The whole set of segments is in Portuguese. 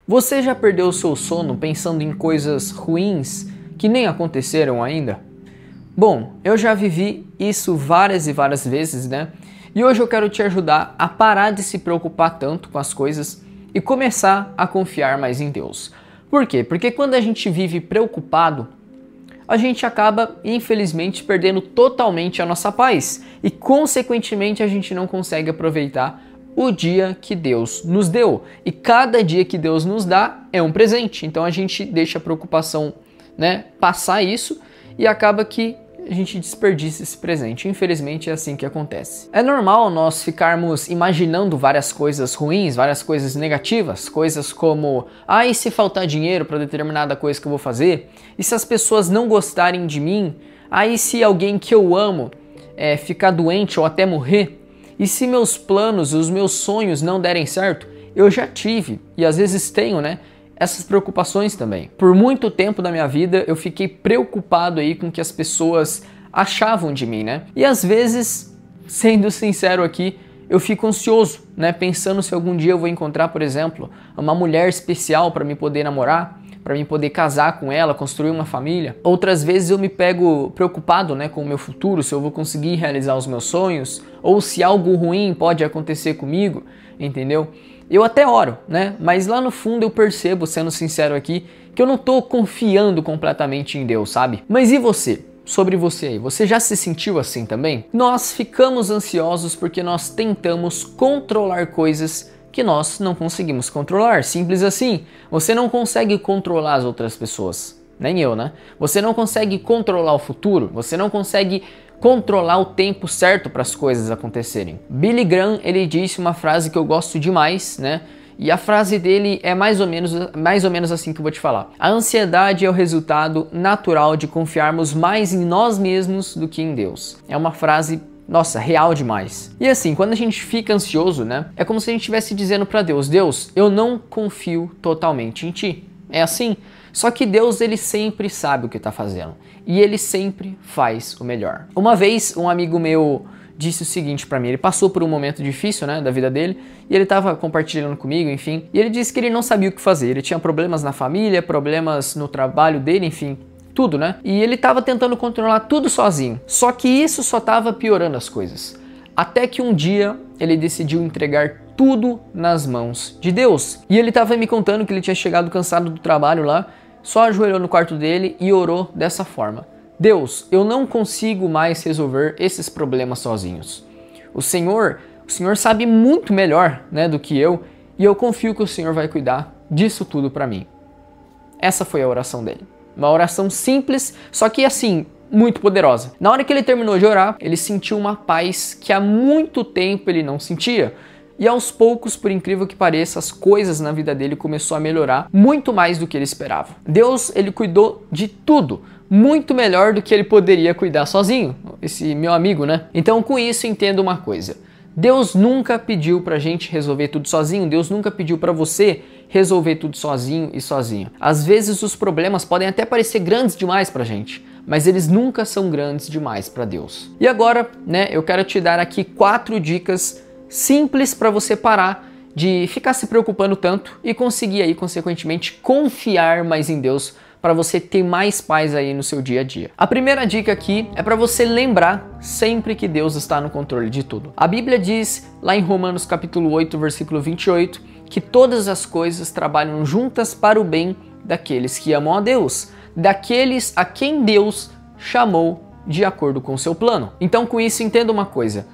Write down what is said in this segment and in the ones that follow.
Você já perdeu o seu sono pensando em coisas ruins que nem aconteceram ainda? Bom, eu já vivi isso várias e várias vezes, né? E hoje eu quero te ajudar a parar de se preocupar tanto com as coisas e começar a confiar mais em Deus. Por quê? Porque quando a gente vive preocupado, a gente acaba, infelizmente, perdendo totalmente a nossa paz e, consequentemente, a gente não consegue aproveitar o dia que Deus nos deu. E cada dia que Deus nos dá é um presente. Então a gente deixa a preocupação, né, passar isso e acaba que a gente desperdiça esse presente. Infelizmente é assim que acontece. É normal nós ficarmos imaginando várias coisas ruins, várias coisas negativas, coisas como, e se faltar dinheiro para determinada coisa que eu vou fazer? E se as pessoas não gostarem de mim? E se alguém que eu amo ficar doente ou até morrer? E se meus planos, os meus sonhos não derem certo? Eu já tive, e às vezes tenho, né, essas preocupações também. Por muito tempo da minha vida eu fiquei preocupado aí com o que as pessoas achavam de mim, né? E às vezes, sendo sincero aqui, eu fico ansioso, né, pensando se algum dia eu vou encontrar, por exemplo, uma mulher especial para me poder namorar, para mim poder casar com ela, construir uma família. Outras vezes eu me pego preocupado, né, com o meu futuro, se eu vou conseguir realizar os meus sonhos, ou se algo ruim pode acontecer comigo, entendeu? Eu até oro, né, mas lá no fundo eu percebo, sendo sincero aqui, que eu não tô confiando completamente em Deus, sabe? Mas e você? Sobre você aí, você já se sentiu assim também? Nós ficamos ansiosos porque nós tentamos controlar coisas que nós não conseguimos controlar, simples assim. Você não consegue controlar as outras pessoas, nem eu, né? Você não consegue controlar o futuro, você não consegue controlar o tempo certo para as coisas acontecerem. Billy Graham, ele disse uma frase que eu gosto demais, né? E a frase dele é mais ou menos assim que eu vou te falar. A ansiedade é o resultado natural de confiarmos mais em nós mesmos do que em Deus. É uma frase, nossa, real demais. E assim, quando a gente fica ansioso, né, é como se a gente estivesse dizendo para Deus, Deus, eu não confio totalmente em ti. É assim. Só que Deus, ele sempre sabe o que está fazendo. E ele sempre faz o melhor. Uma vez, um amigo meu disse o seguinte para mim, ele passou por um momento difícil, né, da vida dele, e ele estava compartilhando comigo, enfim, e ele disse que ele não sabia o que fazer. Ele tinha problemas na família, problemas no trabalho dele, enfim, tudo, né? E ele estava tentando controlar tudo sozinho. Só que isso só estava piorando as coisas. Até que um dia ele decidiu entregar tudo nas mãos de Deus. E ele estava me contando que ele tinha chegado cansado do trabalho lá, só ajoelhou no quarto dele e orou dessa forma: Deus, eu não consigo mais resolver esses problemas sozinhos. O Senhor sabe muito melhor, né, do que eu, e eu confio que o Senhor vai cuidar disso tudo para mim. Essa foi a oração dele. Uma oração simples, só que assim, muito poderosa. Na hora que ele terminou de orar, ele sentiu uma paz que há muito tempo ele não sentia. E aos poucos, por incrível que pareça, as coisas na vida dele começou a melhorar muito mais do que ele esperava. Deus, ele cuidou de tudo, muito melhor do que ele poderia cuidar sozinho, esse meu amigo, né? Então, com isso, entenda uma coisa. Deus nunca pediu pra gente resolver tudo sozinho, Deus nunca pediu pra você resolver tudo sozinho e sozinho. Às vezes os problemas podem até parecer grandes demais pra gente, mas eles nunca são grandes demais pra Deus. E agora, né, eu quero te dar aqui 4 dicas simples para você parar de ficar se preocupando tanto e conseguir aí, consequentemente, confiar mais em Deus para você ter mais paz aí no seu dia a dia. A primeira dica aqui é para você lembrar sempre que Deus está no controle de tudo. A Bíblia diz lá em Romanos capítulo 8, versículo 28, que todas as coisas trabalham juntas para o bem daqueles que amam a Deus, daqueles a quem Deus chamou de acordo com o seu plano. Então, com isso, entenda uma coisa.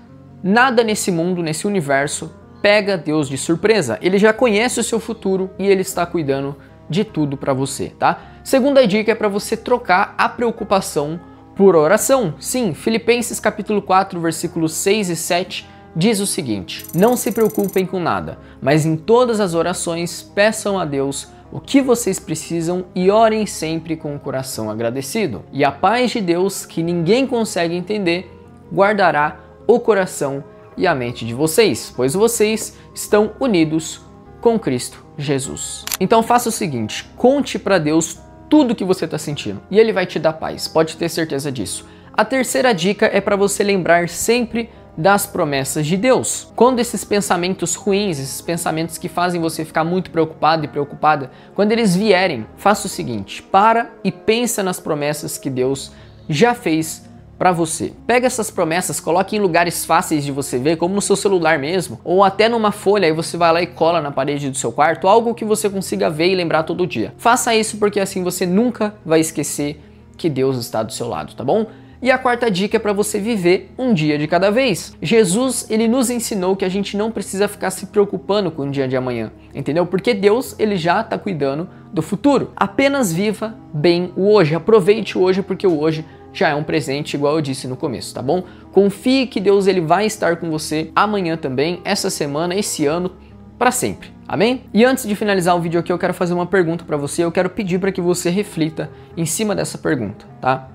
Nada nesse mundo, nesse universo, pega Deus de surpresa. Ele já conhece o seu futuro e ele está cuidando de tudo para você, tá? Segunda dica é para você trocar a preocupação por oração. Sim, Filipenses capítulo 4, versículos 6 e 7 diz o seguinte: não se preocupem com nada, mas em todas as orações peçam a Deus o que vocês precisam e orem sempre com o coração agradecido. E a paz de Deus, que ninguém consegue entender, guardará o coração e a mente de vocês, pois vocês estão unidos com Cristo Jesus. Então faça o seguinte, conte para Deus tudo que você está sentindo e Ele vai te dar paz, pode ter certeza disso. A terceira dica é para você lembrar sempre das promessas de Deus. Quando esses pensamentos ruins, esses pensamentos que fazem você ficar muito preocupado e preocupada, quando eles vierem, faça o seguinte: para e pensa nas promessas que Deus já fez para você. Pega essas promessas, coloque em lugares fáceis de você ver, como no seu celular mesmo, ou até numa folha, aí você vai lá e cola na parede do seu quarto, algo que você consiga ver e lembrar todo dia. Faça isso porque assim você nunca vai esquecer que Deus está do seu lado, tá bom? E a quarta dica é para você viver um dia de cada vez. Jesus, ele nos ensinou que a gente não precisa ficar se preocupando com o dia de amanhã, entendeu? Porque Deus, ele já está cuidando do futuro. Apenas viva bem o hoje, aproveite o hoje porque o hoje já é um presente, igual eu disse no começo, tá bom? Confie que Deus, ele vai estar com você amanhã também, essa semana, esse ano, para sempre. Amém? E antes de finalizar o vídeo aqui, eu quero fazer uma pergunta para você, eu quero pedir para que você reflita em cima dessa pergunta, tá?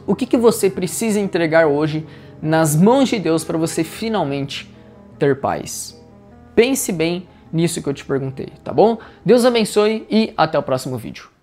O que você precisa entregar hoje nas mãos de Deus para você finalmente ter paz? Pense bem nisso que eu te perguntei, tá bom? Deus abençoe e até o próximo vídeo.